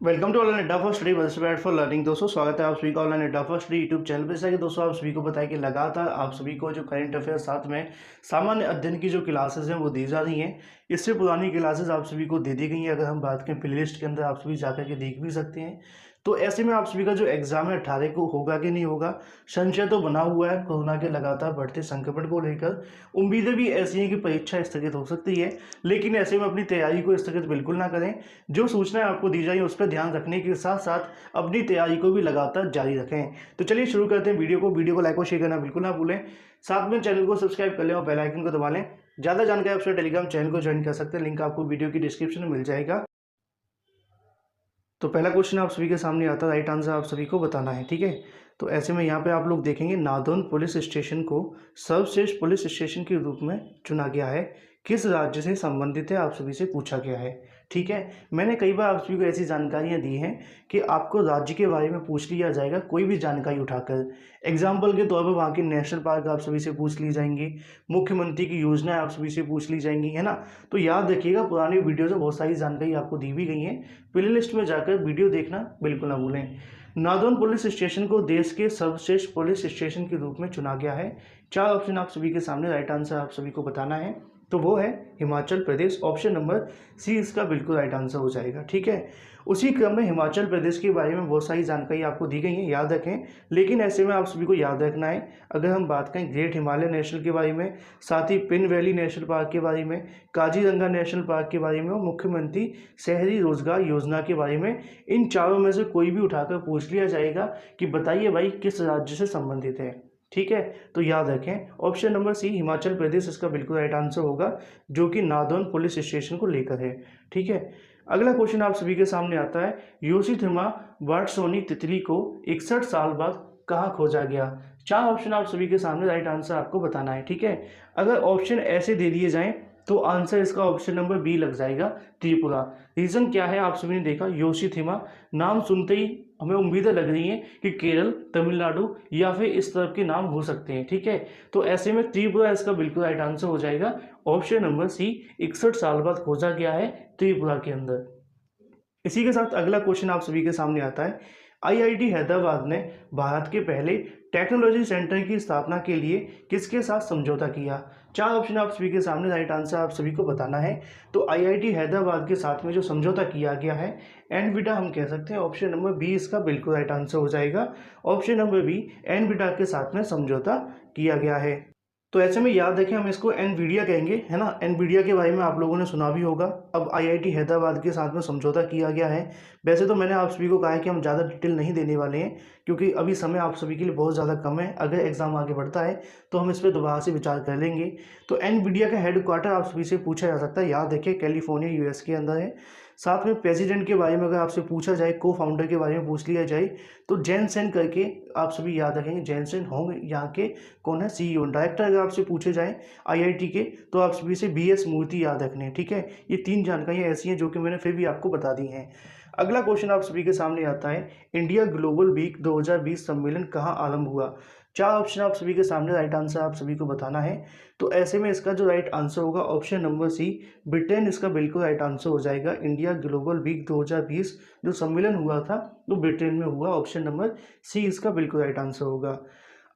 Welcome to online अड्डा for study website for learning. दोस्तों स्वागत है आप सभी का ऑनलाइन अड्डा फॉर स्टडी यूट्यूब चैनल पर। कि दोस्तों आप सभी को बताया कि लगातार आप सभी को जो करंट अफेयर साथ में सामान्य अध्ययन की जो क्लासेस हैं वो दी जा रही हैं। इससे पुरानी क्लासेस आप सभी को दे दी गई हैं। अगर हम बात करें प्ले लिस्ट के अंदर आप सभी जाकर के देख भी सकते हैं। तो ऐसे में आप सभी का जो एग्जाम है 18 को होगा कि नहीं होगा, संशय तो बना हुआ है कोरोना के लगातार बढ़ते संक्रमण को लेकर। उम्मीदें भी ऐसी हैं कि परीक्षा स्थगित हो सकती है, लेकिन ऐसे में अपनी तैयारी को स्थगित बिल्कुल ना करें। जो सूचनाएं आपको दी जाए उस पर ध्यान रखने के साथ साथ अपनी तैयारी को भी लगातार जारी रखें। तो चलिए शुरू करते हैं वीडियो को लाइक और शेयर करना बिल्कुल ना भूलें। साथ में चैनल को सब्सक्राइब कर लें और बेल आइकन को दबा लें। ज़्यादा जानकारी आप टेलीग्राम चैनल को ज्वाइन कर सकते हैं, लिंक आपको वीडियो की डिस्क्रिप्शन में मिल जाएगा। तो पहला क्वेश्चन आप सभी के सामने आता है, राइट आंसर आप सभी को बताना है, ठीक है। तो ऐसे में यहाँ पे आप लोग देखेंगे नादौन पुलिस स्टेशन को सर्वश्रेष्ठ पुलिस स्टेशन के रूप में चुना गया है। किस राज्य से संबंधित है आप सभी से पूछा गया है, ठीक है। मैंने कई बार आप सभी को ऐसी जानकारियाँ दी हैं कि आपको राज्य के बारे में पूछ लिया जाएगा कोई भी जानकारी उठाकर। एग्जाम्पल के तौर पर वहाँ के नेशनल पार्क आप सभी से पूछ ली जाएंगी, मुख्यमंत्री की योजनाएं आप सभी से पूछ ली जाएंगी, है ना। तो याद रखिएगा पुरानी वीडियो से बहुत सारी जानकारी आपको दी भी गई है। प्ले लिस्ट में जाकर वीडियो देखना बिल्कुल ना भूलें। नादौन पुलिस स्टेशन को देश के सर्वश्रेष्ठ पुलिस स्टेशन के रूप में चुना गया है। 4 ऑप्शन आप सभी के सामने, राइट आंसर आप सभी को बताना है। तो वो है Himachal Pradesh. Option number C इसका बिल्कुल राइट आंसर हो जाएगा, ठीक है। उसी क्रम में हिमाचल प्रदेश के बारे में बहुत सारी जानकारी आपको दी गई है, याद रखें। लेकिन ऐसे में आप सभी को याद रखना है, अगर हम बात करें ग्रेट हिमालय नेशनल के बारे में, साथ ही पिन वैली नेशनल पार्क के बारे में, काजीरंगा नेशनल पार्क के बारे में और मुख्यमंत्री शहरी रोजगार योजना के बारे में, इन चारों में से कोई भी उठाकर पूछ लिया जाएगा कि बताइए भाई किस राज्य से संबंधित है, ठीक है। तो याद रखें option number C Himachal Pradesh इसका बिल्कुल राइट आंसर होगा, जो कि नादौन पुलिस स्टेशन को लेकर है, ठीक है। अगला क्वेश्चन आप सभी के सामने आता है, योशिथिमा वाटसोनी तितली को 61 साल बाद कहाँ खोजा गया। 4 ऑप्शन आप सभी के सामने, राइट आंसर आपको बताना है, ठीक है। अगर ऑप्शन ऐसे दे दिए जाएं तो आंसर इसका ऑप्शन नंबर बी लग जाएगा, त्रिपुरा। रीजन क्या है आप सभी ने देखा, योशिथिमा नाम सुनते ही हमें उम्मीदें लग रही हैं कि केरल, तमिलनाडु या फिर इस तरफ के नाम हो सकते हैं, ठीक है। तो ऐसे में त्रिपुरा इसका बिल्कुल राइट आंसर हो जाएगा, ऑप्शन नंबर सी। 61 साल बाद खोजा गया है त्रिपुरा के अंदर। इसी के साथ अगला क्वेश्चन आप सभी के सामने आता है, आईआईटी हैदराबाद ने भारत के पहले टेक्नोलॉजी सेंटर की स्थापना के लिए किसके साथ समझौता किया। 4 ऑप्शन आप सभी के सामने, राइट आंसर आप सभी को बताना है। तो आईआईटी हैदराबाद के साथ में जो समझौता किया गया है, एनविडा हम कह सकते हैं। ऑप्शन नंबर बी इसका बिल्कुल राइट आंसर हो जाएगा, ऑप्शन नंबर बी, एनविडा के साथ में समझौता किया गया है। तो ऐसे में याद रखें हम इसको एनवीडिया कहेंगे, है ना। एनवीडिया के बारे में आप लोगों ने सुना भी होगा। अब आईआईटी हैदराबाद के साथ में समझौता किया गया है। वैसे तो मैंने आप सभी को कहा है कि हम ज़्यादा डिटेल नहीं देने वाले हैं, क्योंकि अभी समय आप सभी के लिए बहुत ज़्यादा कम है। अगर एग्जाम आगे बढ़ता है तो हम इस पर दोबारा से विचार कर लेंगे। तो एनवीडिया का हेडक्वार्टर आप सभी से पूछा जा सकता है, याद रखिए कैलिफोर्निया यूएस के अंदर है। साथ में प्रेसिडेंट के बारे में अगर आपसे पूछा जाए, को फाउंडर के बारे में पूछ लिया जाए, तो जैनसेन करके आप सभी याद रखेंगे। जैनसेन होंगे यहाँ के कौन है, सीईओ। डायरेक्टर अगर आपसे पूछे जाए आईआईटी के तो आप सभी से बीएस मूर्ति याद रखने हैं, ठीक है। ये 3 जानकारियाँ ऐसी हैं जो कि मैंने फिर भी आपको बता दी हैं। अगला क्वेश्चन आप सभी के सामने आता है, इंडिया ग्लोबल वीक 2020 सम्मेलन कहाँ आरंभ हुआ। 4 ऑप्शन आप सभी के सामने, राइट आंसर आप सभी को बताना है। तो ऐसे में इसका जो राइट आंसर होगा ऑप्शन नंबर सी, ब्रिटेन इसका बिल्कुल राइट आंसर हो जाएगा। इंडिया ग्लोबल वीक 2020 जो सम्मेलन हुआ था वो ब्रिटेन में हुआ, ऑप्शन नंबर सी इसका बिल्कुल राइट आंसर होगा।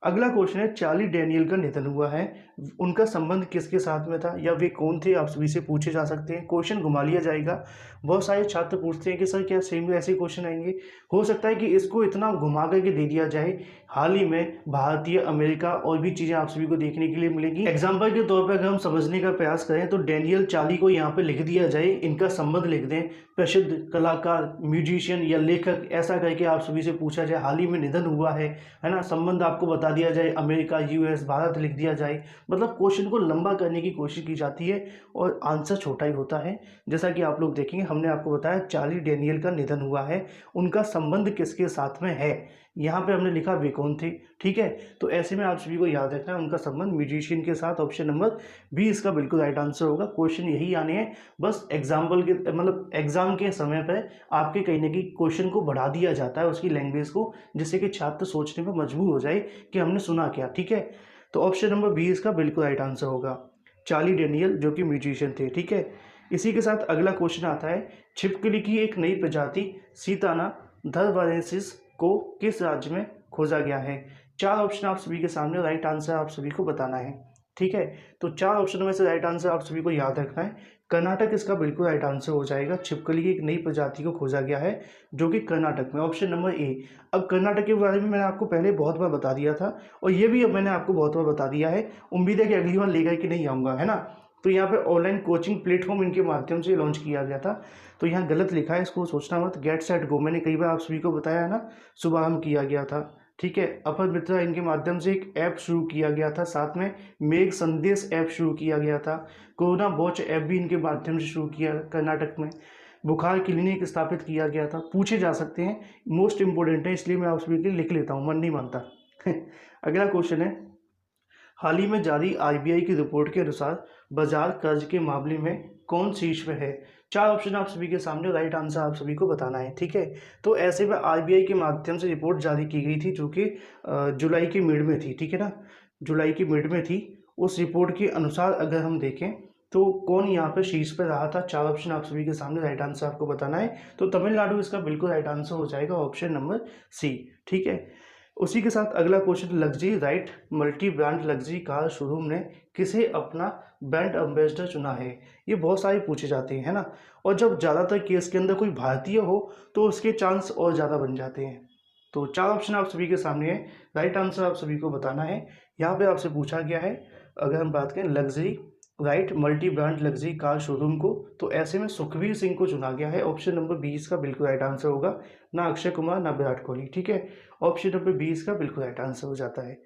अगला क्वेश्चन है, चार्ली डैनियल का निधन हुआ है, उनका संबंध किसके साथ में था या वे कौन थे, आप सभी से पूछे जा सकते हैं। क्वेश्चन घुमा लिया जाएगा। बहुत सारे छात्र पूछते हैं कि सर क्या सेम ऐसे क्वेश्चन आएंगे। हो सकता है कि इसको इतना घुमा करके दे दिया जाए, हाल ही में भारतीय, अमेरिका और भी चीज़ें आप सभी को देखने के लिए मिलेंगी। एग्जाम्पल के तौर पर अगर हम समझने का प्रयास करें तो डैनियल चार्ली को यहाँ पे लिख दिया जाए, इनका संबंध लिख दें, प्रसिद्ध कलाकार, म्यूजिशियन या लेखक, ऐसा करके आप सभी से पूछा जाए, हाल ही में निधन हुआ है ना। संबंध आपको बता दिया जाए, अमेरिका, यूएस, भारत लिख दिया जाए। मतलब क्वेश्चन को लंबा करने की कोशिश की जाती है और आंसर छोटा ही होता है। जैसा कि आप लोग देखेंगे, हमने आपको बताया चार्ली डैनियल का निधन हुआ है, उनका संबंध किसके साथ में है, यहाँ पे हमने लिखा वे कौन थे, ठीक है। तो ऐसे में आप सभी को याद रखना है उनका संबंध म्यूजिशियन के साथ, ऑप्शन नंबर बी इसका बिल्कुल राइट आंसर होगा। क्वेश्चन यही आने हैं, बस एग्जाम्पल के मतलब एग्जाम के समय पर आपके कहीं ना कहीं क्वेश्चन को बढ़ा दिया जाता है, उसकी लैंग्वेज को, जिससे कि छात्र सोचने में मजबूर हो जाए कि हमने सुना क्या, ठीक है। तो ऑप्शन नंबर बी इसका बिल्कुल राइट आंसर होगा, चार्ली डैनियल जो कि म्यूजिशियन थे, ठीक है। इसी के साथ अगला क्वेश्चन आता है, छिपकली की एक नई प्रजाति सीताना धरवारेंसिस को किस राज्य में खोजा गया है। चार ऑप्शन आप सभी के सामने, राइट आंसर आप सभी को बताना है। ठीक है, तो चार ऑप्शन में से राइट आंसर आप सभी को याद रखना है। कर्नाटक इसका बिल्कुल राइट आंसर हो जाएगा। छिपकली की एक नई प्रजाति को खोजा गया है जो कि कर्नाटक में, ऑप्शन नंबर ए। अब कर्नाटक के बारे में मैंने आपको पहले बहुत बार बता दिया था और ये भी अब मैंने आपको बहुत बार बता दिया है। उम्मीद है कि अगली बार लेकर के नहीं आऊँगा, है ना। तो यहाँ पे ऑनलाइन कोचिंग प्लेटफॉर्म इनके माध्यम से लॉन्च किया गया था। तो यहाँ गलत लिखा है, इसको सोचना मत। गेट सेट गो मैंने कई बार आप सभी को बताया है ना, शुभारंभ किया गया था। ठीक है, अपर मित्रा इनके माध्यम से एक ऐप शुरू किया गया था, साथ में मेघ संदेश ऐप शुरू किया गया था। कोरोना वॉच ऐप भी इनके माध्यम से शुरू किया कर्नाटक में। बुखार क्लिनिक स्थापित किया गया था। पूछे जा सकते हैं, मोस्ट इंपोर्टेंट है, इसलिए मैं आप सभी के लिए लिख लेता हूँ, मन नहीं मानता। अगला क्वेश्चन है, हाल ही में जारी आरबीआई की रिपोर्ट के अनुसार बाजार कर्ज के मामले में कौन शीर्ष पे है। चार ऑप्शन आप सभी के सामने, राइट आंसर आप सभी को बताना है। ठीक है, तो ऐसे में आरबीआई के माध्यम से रिपोर्ट जारी की गई थी जो कि जुलाई की मिड में थी। ठीक है ना, जुलाई की मिड में थी। उस रिपोर्ट के अनुसार अगर हम देखें तो कौन यहाँ पे शीर्ष पे रहा था। चार ऑप्शन आप सभी के सामने, राइट आंसर आपको बताना है। तो तमिलनाडु इसका बिल्कुल राइट आंसर हो जाएगा, ऑप्शन नंबर सी। ठीक है, उसी के साथ अगला question, luxury right multi brand luxury car showroom ने किसे अपना ब्रांड एम्बेसडर चुना है। ये बहुत सारे पूछे जाते हैं, है ना। और जब ज़्यादातर केस के अंदर कोई भारतीय हो तो उसके चांस और ज़्यादा बन जाते हैं। तो चार ऑप्शन आप सभी के सामने है, राइट आंसर आप सभी को बताना है। यहाँ पे आपसे पूछा गया है, अगर हम बात करें luxury right multi brand luxury car showroom को, तो ऐसे में सुखबीर सिंह को चुना गया है। ऑप्शन नंबर 20 का बिल्कुल राइट आंसर होगा, ना अक्षय कुमार ना विराट कोहली। ठीक है, ऑप्शन नंबर 20 का बिल्कुल राइट आंसर हो जाता है।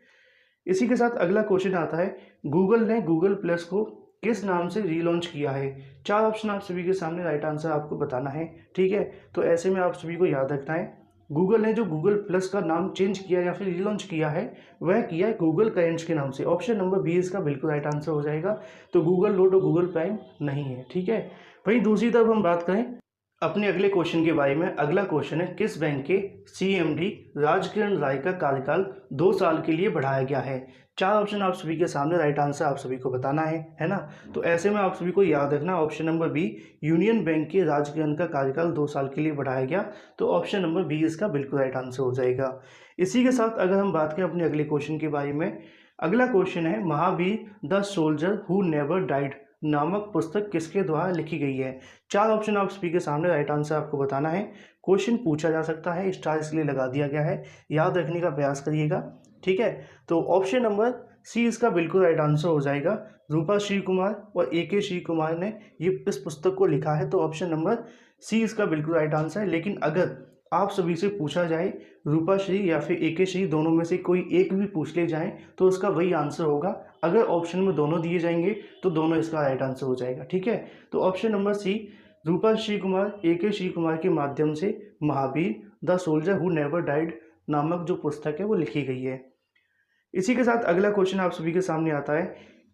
इसी के साथ अगला क्वेश्चन आता है, गूगल ने गूगल प्लस को किस नाम से रीलॉन्च किया है। चार ऑप्शन आप सभी के सामने, राइट आंसर आपको बताना है। ठीक है, तो ऐसे में आप सभी को याद रखना है, गूगल ने जो गूगल प्लस का नाम चेंज किया या फिर रीलॉन्च किया है वह किया है गूगल करेंट्स के नाम से। ऑप्शन नंबर 20 का बिल्कुल राइट आंसर हो जाएगा। तो गूगल नोट और गूगल प्राइम नहीं है। ठीक है, वहीं दूसरी तरफ हम बात करें अपने अगले क्वेश्चन के बारे में। अगला क्वेश्चन है, किस बैंक के सीएमडी राजकिरण राय का कार्यकाल 2 साल के लिए बढ़ाया गया है। चार ऑप्शन आप सभी के सामने, राइट आंसर आप सभी को बताना है ना। तो ऐसे में आप सभी को याद रखना, option number B, Union Bank के राजकिरण का कार्यकाल 2 साल के लिए बढ़ाया गया। तो ऑप्शन नंबर बी इसका बिल्कुल राइट आंसर हो जाएगा। इसी के साथ अगर हम बात करें अपने अगले क्वेश्चन के बारे में, अगला क्वेश्चन है, Mahavir the soldier who never died नामक पुस्तक किसके द्वारा लिखी गई है। चार ऑप्शन आप सभी के सामने, राइट आंसर आपको बताना है। क्वेश्चन पूछा जा सकता है, स्टार इसलिए लगा दिया गया है, याद रखने का प्रयास करिएगा। ठीक है, तो ऑप्शन नंबर सी इसका बिल्कुल राइट आंसर हो जाएगा। रूपा श्री कुमार और ए.के. श्री कुमार ने ये इस पुस्तक को लिखा है। तो ऑप्शन नंबर सी इसका बिल्कुल राइट आंसर है। लेकिन अगर आप सभी से पूछा जाए रूपा श्री या फिर ए.के. श्री, दोनों में से कोई एक भी पूछ ले जाए तो उसका वही आंसर होगा। अगर ऑप्शन में दोनों दिए जाएंगे तो दोनों इसका राइट आंसर हो जाएगा। ठीक है, तो ऑप्शन नंबर सी, रूपा श्री कुमार ए.के. श्री कुमार के माध्यम से Mahavir the soldier who never died नामक जो पुस्तक है वो लिखी गई है। इसी के साथ अगला क्वेश्चन आप सभी के सामने आता है,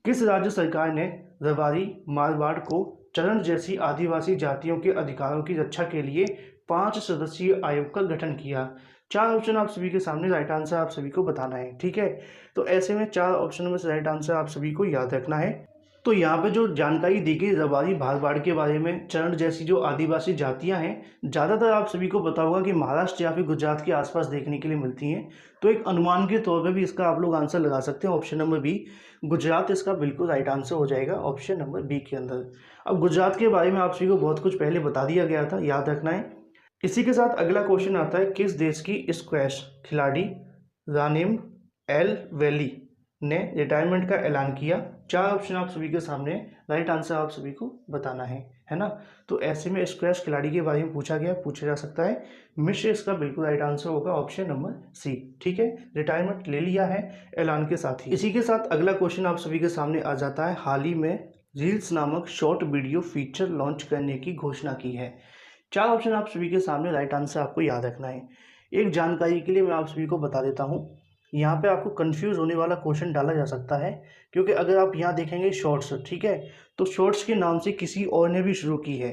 किस राज्य सरकार ने रबारी मारवाड़ को चरण जैसी आदिवासी जातियों के अधिकारों की रक्षा के लिए 5 सदस्यीय आयोग का गठन किया। चार ऑप्शन आप सभी के सामने, राइट आंसर आप सभी को बताना है। ठीक है, तो ऐसे में चार ऑप्शन में से राइट आंसर आप सभी को याद रखना है। तो यहाँ पे जो जानकारी दी गई रबारी मारवाड़ के बारे में, चरण जैसी जो आदिवासी जातियाँ हैं, ज़्यादातर आप सभी को पता होगा कि महाराष्ट्र या फिर गुजरात के आसपास देखने के लिए मिलती हैं। तो एक अनुमान के तौर पे भी इसका आप लोग आंसर लगा सकते हैं। ऑप्शन नंबर बी, गुजरात इसका बिल्कुल राइट आंसर हो जाएगा, ऑप्शन नंबर बी के अंदर। अब गुजरात के बारे में आप सभी को बहुत कुछ पहले बता दिया गया था, याद रखना है। इसी के साथ अगला क्वेश्चन आता है, किस देश की स्क्वैश खिलाड़ी रानिम एल वैली ने रिटायरमेंट का ऐलान किया। चार ऑप्शन आप सभी के सामने, राइट आंसर आप सभी को बताना है ना। तो ऐसे में स्क्वैश खिलाड़ी के बारे में पूछा जा सकता है। मिश्र इसका बिल्कुल राइट आंसर होगा, ऑप्शन नंबर सी। ठीक है, रिटायरमेंट ले लिया है ऐलान के साथ ही। इसी के साथ अगला क्वेश्चन आप सभी के सामने आ जाता है, हाल ही में रील्स नामक शॉर्ट वीडियो फीचर लॉन्च करने की घोषणा की है। चार ऑप्शन आप सभी के सामने, राइट आंसर आपको याद रखना है। एक जानकारी के लिए मैं आप सभी को बता देता हूँ, यहाँ पे आपको कंफ्यूज होने वाला क्वेश्चन डाला जा सकता है, क्योंकि अगर आप यहाँ देखेंगे शॉर्ट्स, ठीक है, तो शॉर्ट्स के नाम से किसी और ने भी शुरू की है।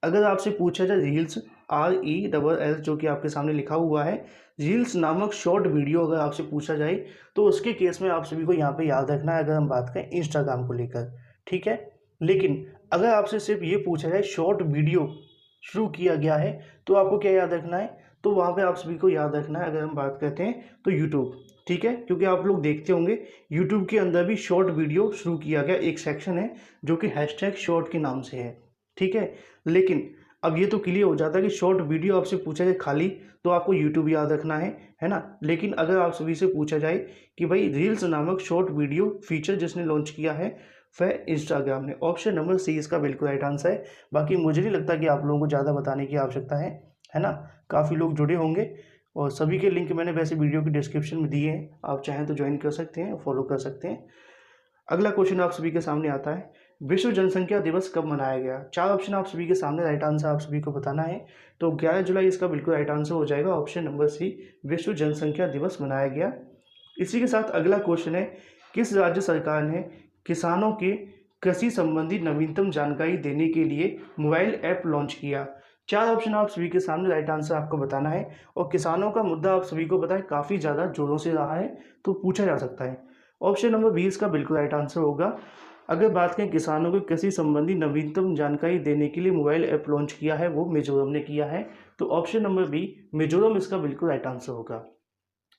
अगर आपसे पूछा जाए रील्स, RELL जो कि आपके सामने लिखा हुआ है, रील्स नामक शॉर्ट वीडियो अगर आपसे पूछा जाए तो उसके केस में आप सभी को यहाँ पे याद रखना है, अगर हम बात करें इंस्टाग्राम को लेकर। ठीक है, लेकिन अगर आपसे सिर्फ ये पूछा जाए शॉर्ट वीडियो शुरू किया गया है तो आपको क्या याद रखना है, तो वहाँ पे आप सभी को याद रखना है अगर हम बात करते हैं तो यूट्यूब, ठीक है, क्योंकि आप लोग देखते होंगे यूट्यूब के अंदर भी शॉर्ट वीडियो शुरू किया गया, एक सेक्शन है जो कि हैशटैग शॉर्ट के नाम से है, ठीक है। लेकिन अब ये तो क्लियर हो जाता है कि शॉर्ट वीडियो आपसे पूछा जाए खाली तो आपको यूट्यूब याद रखना है ना। लेकिन अगर आप सभी से पूछा जाए कि भाई रील्स नामक शॉर्ट वीडियो फीचर जिसने लॉन्च किया है वह इंस्टाग्राम ने, ऑप्शन नंबर सी इसका बिल्कुल राइट आंसर है। बाकी मुझे नहीं लगता कि आप लोगों को ज़्यादा बताने की आवश्यकता है ना। काफ़ी लोग जुड़े होंगे और सभी के लिंक मैंने वैसे वीडियो की डिस्क्रिप्शन में दिए हैं, आप चाहें तो ज्वाइन कर सकते हैं, फॉलो कर सकते हैं। अगला क्वेश्चन आप सभी के सामने आता है, विश्व जनसंख्या दिवस कब मनाया गया। चार ऑप्शन आप सभी के सामने, राइट आंसर आप सभी को बताना है। तो 11 जुलाई इसका बिल्कुल राइट आंसर हो जाएगा, ऑप्शन नंबर सी, विश्व जनसंख्या दिवस मनाया गया। इसी के साथ अगला क्वेश्चन है, किस राज्य सरकार ने किसानों के कृषि संबंधी नवीनतम जानकारी देने के लिए मोबाइल ऐप लॉन्च किया। चार ऑप्शन आप सभी के सामने, राइट आंसर आपको बताना है। और किसानों का मुद्दा आप सभी को पता है काफ़ी ज़्यादा जोरों से रहा है, तो पूछा जा सकता है। ऑप्शन नंबर 20 का बिल्कुल राइट आंसर होगा। अगर बात करें किसानों को कृषि संबंधी नवीनतम जानकारी देने के लिए मोबाइल ऐप लॉन्च किया है, वो मिजोरम ने किया है, तो ऑप्शन नंबर बी मिजोरम इसका बिल्कुल राइट आंसर होगा।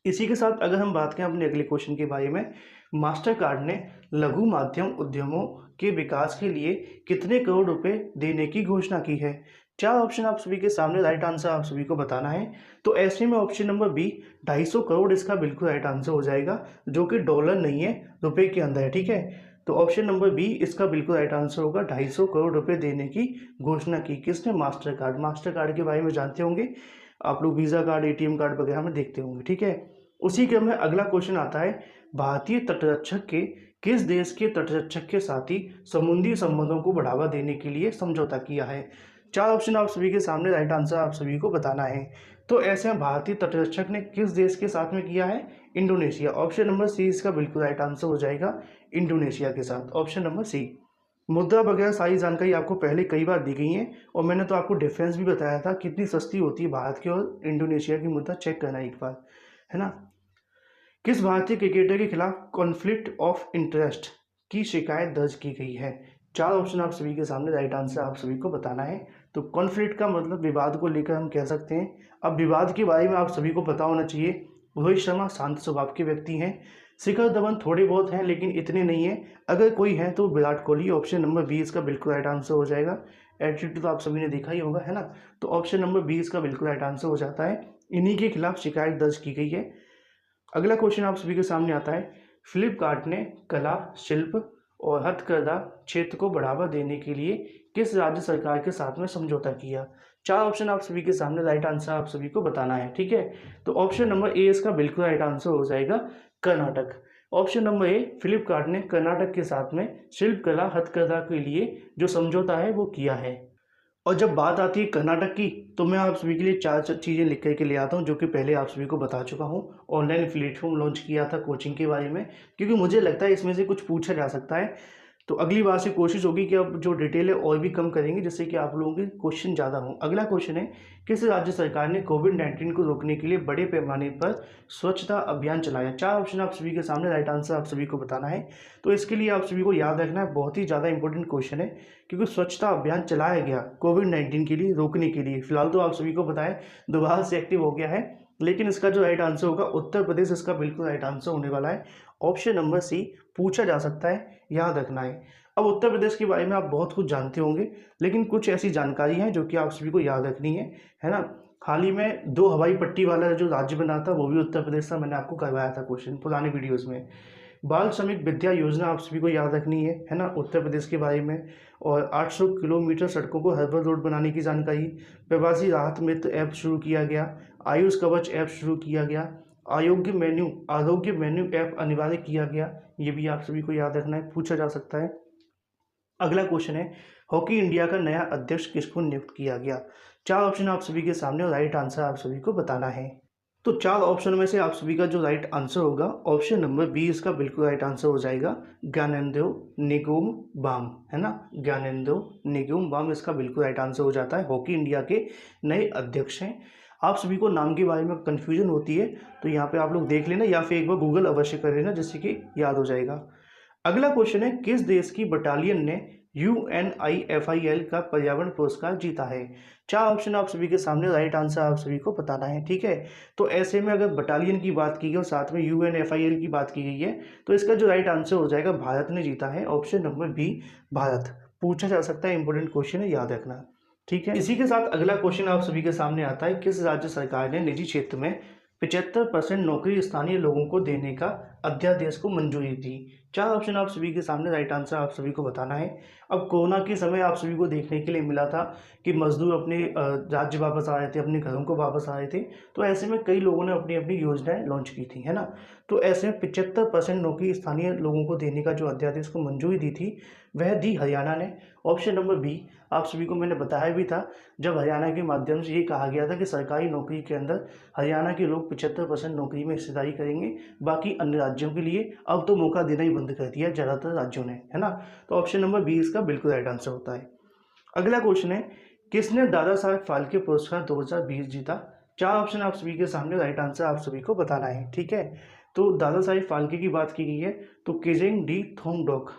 इसी के साथ अगर हम बात करें अपने अगले क्वेश्चन के बारे में, मास्टर कार्ड ने लघु माध्यम उद्यमों के विकास के लिए कितने करोड़ रुपए देने की घोषणा की है। चार ऑप्शन आप सभी के सामने, राइट आंसर आप सभी को बताना है। तो ऐसे में ऑप्शन नंबर बी 250 करोड़ इसका बिल्कुल राइट आंसर हो जाएगा, जो कि डॉलर नहीं है, रुपए के अंदर है, ठीक है। तो ऑप्शन नंबर बी इसका बिल्कुल राइट आंसर होगा, 250 करोड़ रुपए देने की घोषणा की किसने, मास्टर कार्ड के बारे में जानते होंगे आप लोग, वीज़ा कार्ड, एटीएम कार्ड वगैरह में देखते होंगे, ठीक है। उसी क्रम में अगला क्वेश्चन आता है, भारतीय तटरक्षक के किस देश के तटरक्षक के साथ ही समुद्री संबंधों को बढ़ावा देने के लिए समझौता किया है। चार ऑप्शन आप सभी के सामने, राइट आंसर आप सभी को बताना है। तो ऐसे में भारतीय तटरक्षक ने किस देश के साथ में किया है, इंडोनेशिया, ऑप्शन नंबर सी इसका बिल्कुल राइट आंसर हो जाएगा, इंडोनेशिया के साथ, ऑप्शन नंबर सी। मुद्रा वगैरह सारी जानकारी आपको पहले कई बार दी गई है और मैंने तो आपको डिफरेंस भी बताया था कितनी सस्ती होती है भारत की और इंडोनेशिया की मुद्रा, चेक करना एक बार, है ना। किस भारतीय क्रिकेटर के खिलाफ कॉन्फ्लिक्ट ऑफ इंटरेस्ट की शिकायत दर्ज की गई है। चार ऑप्शन आप सभी के सामने, राइट आंसर आप सभी को बताना है। तो कॉन्फ्लिक्ट का मतलब विवाद को लेकर हम कह सकते हैं। अब विवाद के बारे में आप सभी को पता होना चाहिए, रोहित शर्मा शांत स्वभाव के व्यक्ति हैं, शिखर धवन थोड़े बहुत हैं लेकिन इतने नहीं हैं, अगर कोई है तो Virat Kohli, option number B इसका बिल्कुल राइट आंसर हो जाएगा। एटीट्यूड तो आप सभी ने देखा ही होगा, है ना। तो ऑप्शन नंबर बी इसका बिल्कुल राइट आंसर हो जाता है, इन्हीं के खिलाफ शिकायत दर्ज की गई है। अगला क्वेश्चन आप सभी के सामने आता है, फ्लिपकार्ट ने कला, शिल्प और हथकरघा क्षेत्र को बढ़ावा देने के लिए किस राज्य सरकार के साथ में समझौता किया। चार ऑप्शन आप सभी के सामने, राइट आंसर आप सभी को बताना है, ठीक है। तो ऑप्शन नंबर ए इसका बिल्कुल राइट आंसर हो जाएगा, Karnataka. Option number A, Flipkart ने कर्नाटक के साथ में शिल्प कला हथकरघा के लिए जो समझौता है वो किया है। और जब बात आती है कर्नाटक की, तो मैं आप सभी के लिए चार चीज़ें लिख करके ले आता हूँ जो कि पहले आप सभी को बता चुका हूँ। ऑनलाइन प्लेटफॉर्म लॉन्च किया था कोचिंग के बारे में, क्योंकि मुझे लगता है इसमें से कुछ पूछा जा सकता है। तो अगली बार से कोशिश होगी कि अब जो डिटेल है और भी कम करेंगे जिससे कि आप लोगों के क्वेश्चन ज़्यादा हों। अगला क्वेश्चन है, किस राज्य सरकार ने कोविड-19 को रोकने के लिए बड़े पैमाने पर स्वच्छता अभियान चलाया। चार ऑप्शन आप सभी के सामने, राइट आंसर आप सभी को बताना है। तो इसके लिए आप सभी को याद रखना है, बहुत ही ज़्यादा इंपॉर्टेंट क्वेश्चन है, क्योंकि स्वच्छता अभियान चलाया गया कोविड-19 के लिए रोकने के लिए। फिलहाल तो आप सभी को पता है दोबारा से एक्टिव हो गया है, लेकिन इसका जो राइट आंसर होगा उत्तर प्रदेश इसका बिल्कुल राइट आंसर होने वाला है, ऑप्शन नंबर सी। पूछा जा सकता है, याद रखना है। अब उत्तर प्रदेश के बारे में आप बहुत कुछ जानते होंगे, लेकिन कुछ ऐसी जानकारी हैं जो कि आप सभी को याद रखनी है ना। हाल ही में 2 हवाई पट्टी वाला जो राज्य बना था वो भी उत्तर प्रदेश था, मैंने आपको करवाया था क्वेश्चन पुराने वीडियोस में। बाल श्रमिक विद्या योजना आप सभी को याद रखनी है ना, उत्तर प्रदेश के बारे में। और 800 किलोमीटर सड़कों को हर्बल रोड बनाने की जानकारी। प्रवासी राहत मित्र ऐप शुरू किया गया। आयुष कवच ऐप शुरू किया गया। आरोग्य मेन्यू ऐप अनिवार्य किया गया, ये भी आप सभी को याद रखना है, पूछा जा सकता है। अगला क्वेश्चन है, हॉकी इंडिया का नया अध्यक्ष किसको नियुक्त किया गया। चार ऑप्शन आप सभी के सामने और राइट आंसर आप सभी को बताना है। तो चार ऑप्शन में से आप सभी का जो राइट आंसर होगा, ऑप्शन नंबर बी इसका बिल्कुल राइट आंसर हो जाएगा, ज्ञानेंद्रो निगुम बाम, है ना। ज्ञानेंद्रो निगुम बाम इसका बिल्कुल राइट आंसर हो जाता है, हॉकी इंडिया के नए अध्यक्ष हैं। आप सभी को नाम के बारे में कन्फ्यूजन होती है तो यहाँ पे आप लोग देख लेना या फिर एक बार गूगल अवश्य कर लेना जिससे कि याद हो जाएगा। अगला क्वेश्चन है, किस देश की बटालियन ने UNIFIL का पर्यावरण पुरस्कार जीता है? 4 ऑप्शन आप सभी के सामने, राइट आंसर आप सभी को बताना है, ठीक है। तो ऐसे में अगर बटालियन की बात की गई और साथ में UNFIL की बात की गई है, तो इसका जो राइट आंसर हो जाएगा भारत ने जीता है, ऑप्शन नंबर बी भारत। पूछा जा सकता है, इंपॉर्टेंट क्वेश्चन है, याद रखना, ठीक है। इसी के साथ अगला क्वेश्चन आप सभी के सामने आता है, किस राज्य सरकार ने निजी क्षेत्र में 75% नौकरी स्थानीय लोगों को देने का अध्यादेश को मंजूरी दी? 4 ऑप्शन आप सभी के सामने, राइट आंसर आप सभी को बताना है। अब कोरोना के समय आप सभी को देखने के लिए मिला था कि मजदूर अपने राज्य वापस आ रहे थे, अपने घरों को वापस आ रहे थे, तो ऐसे में कई लोगों ने अपनी अपनी योजनाएं लॉन्च की थी, है ना। तो ऐसे में 75% नौकरी स्थानीय लोगों को देने का जो अध्यादेश को मंजूरी दी थी, वह दी हरियाणा ने, ऑप्शन नंबर बी। आप सभी को मैंने बताया भी था, जब हरियाणा के माध्यम से ये कहा गया था कि सरकारी नौकरी के अंदर हरियाणा के लोग 75% नौकरी में हिस्सेदारी करेंगे, बाकी अन्य राज्यों के लिए अब तो मौका देना ही बंद कर दिया ज़्यादातर राज्यों ने, है ना। तो ऑप्शन नंबर बी इसका बिल्कुल राइट आंसर होता है। अगला क्वेश्चन है, किसने दादा साहेब फाल्के पुरस्कार 2020 जीता? 4 ऑप्शन आप सभी के सामने, राइट आंसर आप सभी को बताना है, ठीक है। तो दादा साहेब फाल्के की बात की गई है, तो केजेंग डी थोंगडोक,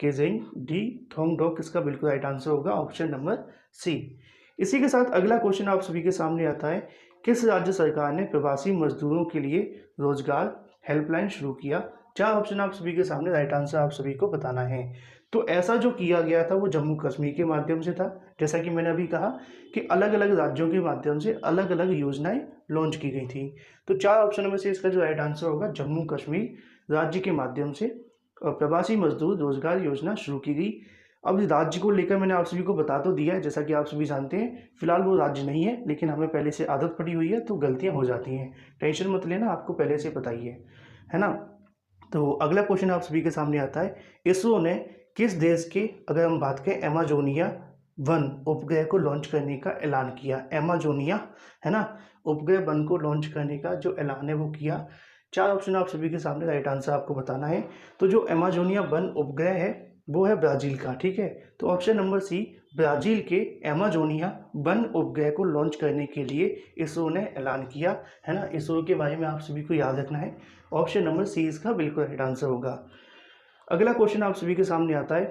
केजेंग डी थोंगडोक इसका बिल्कुल राइट आंसर होगा, ऑप्शन नंबर सी। इसी के साथ अगला क्वेश्चन आप सभी के सामने आता है, किस राज्य सरकार ने प्रवासी मजदूरों के लिए रोजगार हेल्पलाइन शुरू किया? 4 ऑप्शन आप सभी के सामने, राइट आंसर आप सभी को बताना है। तो ऐसा जो किया गया था वो जम्मू कश्मीर के माध्यम से था, जैसा कि मैंने अभी कहा कि अलग अलग राज्यों के माध्यम से अलग अलग योजनाएं लॉन्च की गई थी। तो 4 ऑप्शन में से इसका जो राइट आंसर होगा, जम्मू कश्मीर राज्य के माध्यम से प्रवासी मजदूर रोजगार योजना शुरू की गई। अब राज्य को लेकर मैंने आप सभी को बता तो दिया है, जैसा कि आप सभी जानते हैं, फिलहाल वो राज्य नहीं है, लेकिन हमें पहले से आदत पड़ी हुई है तो गलतियां हो जाती हैं, टेंशन मत लेना, आपको पहले से पता ही है ना। तो अगला क्वेश्चन आप सभी के सामने आता है, इसरो ने किस देश के, अगर हम बात करें, एमाजोनिया 1 उपग्रह को लॉन्च करने का ऐलान किया? एमाजोनिया, है ना, उपग्रह 1 को लॉन्च करने का जो ऐलान है वो किया। 4 ऑप्शन आप सभी के सामने, राइट आंसर आपको बताना है। तो जो एमाजोनिया 1 उपग्रह है वो है ब्राजील का, ठीक है। तो ऑप्शन नंबर सी, ब्राजील के एमाजोनिया 1 उपग्रह को लॉन्च करने के लिए इसरो ने ऐलान किया, है ना। इसरो के बारे में आप सभी को याद रखना है, ऑप्शन नंबर सी इसका बिल्कुल राइट आंसर होगा। अगला क्वेश्चन आप सभी के सामने आता है,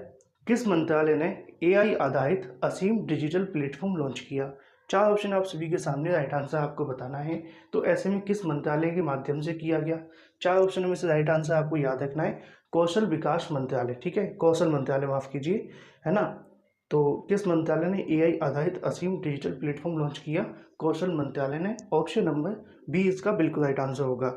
किस मंत्रालय ने AI आधारित असीम डिजिटल प्लेटफॉर्म लॉन्च किया? 4 ऑप्शन आप सभी के सामने, राइट आंसर आपको बताना है। तो ऐसे में किस मंत्रालय के माध्यम से किया गया? 4 ऑप्शन में से राइट आंसर आपको याद रखना है, कौशल विकास मंत्रालय, ठीक है, कौशल मंत्रालय, माफ कीजिए, है ना। तो किस मंत्रालय ने AI आधारित असीम डिजिटल प्लेटफॉर्म लॉन्च किया? कौशल मंत्रालय ने, ऑप्शन नंबर बी इसका बिल्कुल राइट आंसर होगा।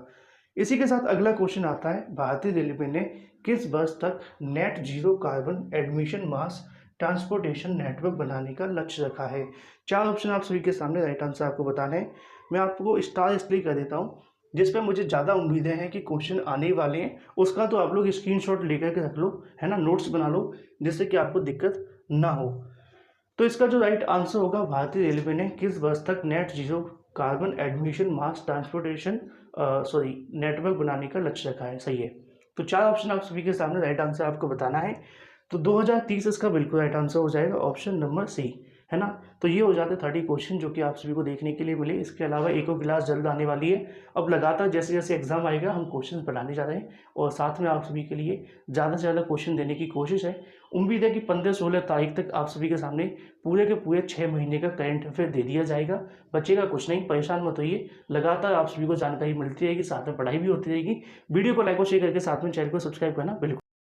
इसी के साथ अगला क्वेश्चन आता है, भारतीय रेलवे ने किस वर्ष तक नेट जीरो कार्बन एडमिशन मास ट्रांसपोर्टेशन नेटवर्क बनाने का लक्ष्य रखा है? 4 ऑप्शन आप सभी के सामने, राइट आंसर आपको बताना है। मैं आपको स्टार इसलिए कर देता हूँ, जिस पर मुझे ज़्यादा उम्मीदें हैं कि क्वेश्चन आने वाले हैं, उसका तो आप लोग स्क्रीनशॉट लेकर के रख लो, है ना, नोट्स बना लो, जिससे कि आपको दिक्कत ना हो। तो इसका जो राइट आंसर होगा, भारतीय रेलवे ने किस वर्ष तक नेट जीरो कार्बन एडमिशन मास ट्रांसपोर्टेशन नेटवर्क बनाने का लक्ष्य रखा है, सही है। तो 4 ऑप्शन आप सभी के सामने, राइट आंसर आपको बताना है। तो 2030 इसका बिल्कुल राइट आंसर हो जाएगा, ऑप्शन नंबर सी, है ना। तो ये हो जाते 30 क्वेश्चन जो कि आप सभी को देखने के लिए मिले। इसके अलावा एक और क्लास जल्द आने वाली है। अब लगातार जैसे जैसे एग्जाम आएगा हम क्वेश्चन बनाने जा रहे हैं, और साथ में आप सभी के लिए ज़्यादा से ज़्यादा क्वेश्चन देने की कोशिश है। उम्मीद है कि 15-16 तारीख तक आप सभी के सामने पूरे के पूरे 6 महीने का करंट अफेयर दे दिया जाएगा। बचेगा कुछ नहीं, परेशान मत होइए, लगातार आप सभी को जानकारी मिलती रहेगी, साथ में पढ़ाई भी होती रहेगी। वीडियो को लाइक और शेयर करके साथ में चैनल को सब्सक्राइब करना बिल्कुल